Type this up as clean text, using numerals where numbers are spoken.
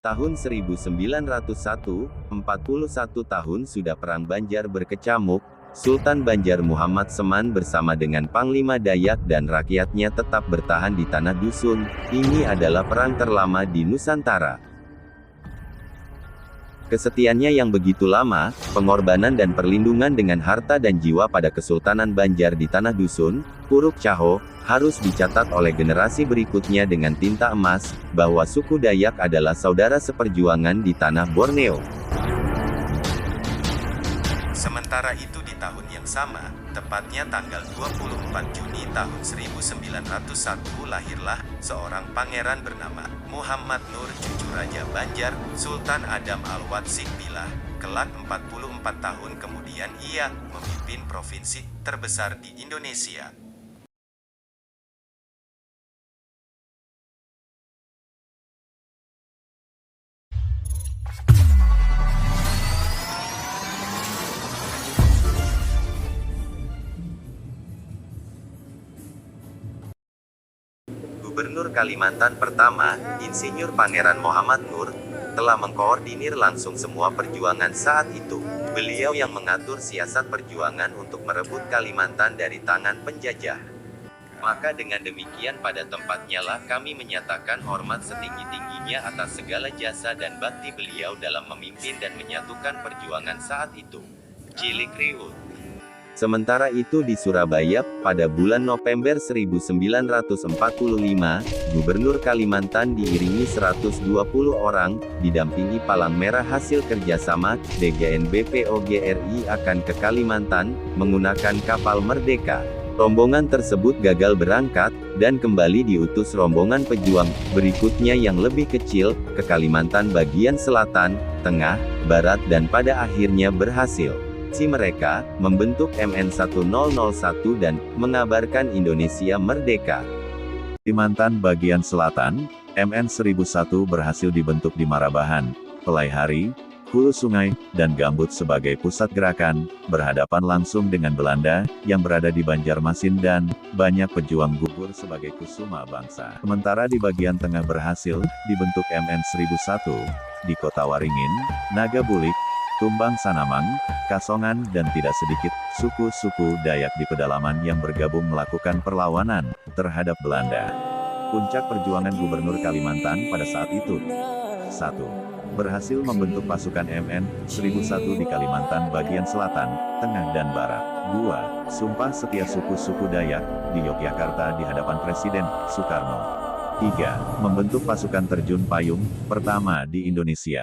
Tahun 1901, 41 tahun sudah Perang Banjar berkecamuk, Sultan Banjar Muhammad Seman bersama dengan Panglima Dayak dan rakyatnya tetap bertahan di tanah dusun. Ini adalah perang terlama di Nusantara. Kesetiaannya yang begitu lama, pengorbanan dan perlindungan dengan harta dan jiwa pada Kesultanan Banjar di tanah dusun, Puruk Caho, harus dicatat oleh generasi berikutnya dengan tinta emas, bahwa suku Dayak adalah saudara seperjuangan di tanah Borneo. Sementara itu di tahun yang sama, tepatnya tanggal 24 Juni tahun 1901 lahirlah seorang pangeran bernama Muhammad Nur cucu Raja Banjar, Sultan Adam Al-Wad Sikbilah. Kelak 44 tahun kemudian ia memimpin provinsi terbesar di Indonesia. Gubernur Kalimantan pertama, Insinyur Pangeran Muhammad Nur, telah mengkoordinir langsung semua perjuangan saat itu. Beliau yang mengatur siasat perjuangan untuk merebut Kalimantan dari tangan penjajah. Maka dengan demikian pada tempatnya lah kami menyatakan hormat setinggi-tingginya atas segala jasa dan bakti beliau dalam memimpin dan menyatukan perjuangan saat itu. Cilik Riut. Sementara itu di Surabaya, pada bulan November 1945, Gubernur Kalimantan diiringi 120 orang, didampingi Palang Merah hasil kerjasama, DGNBPOGRI akan ke Kalimantan, menggunakan kapal Merdeka. Rombongan tersebut gagal berangkat, dan kembali diutus rombongan pejuang berikutnya yang lebih kecil, ke Kalimantan bagian selatan, tengah, barat dan pada akhirnya berhasil. Mereka membentuk MN1001 dan mengabarkan Indonesia merdeka. Kalimantan bagian selatan, MN1001 berhasil dibentuk di Marabahan, Pelaihari, Hulu Sungai, dan Gambut sebagai pusat gerakan, berhadapan langsung dengan Belanda, yang berada di Banjarmasin dan banyak pejuang gugur sebagai kusuma bangsa. Sementara di bagian tengah berhasil dibentuk MN1001, di Kota Waringin, Nagabulik, Tumbang Sanamang, Kasongan dan tidak sedikit suku-suku Dayak di pedalaman yang bergabung melakukan perlawanan terhadap Belanda. Puncak perjuangan Gubernur Kalimantan pada saat itu. 1. Berhasil membentuk pasukan MN1001 di Kalimantan bagian selatan, tengah dan barat. 2. Sumpah setia suku-suku Dayak di Yogyakarta di hadapan Presiden Soekarno. 3. Membentuk pasukan terjun payung pertama di Indonesia.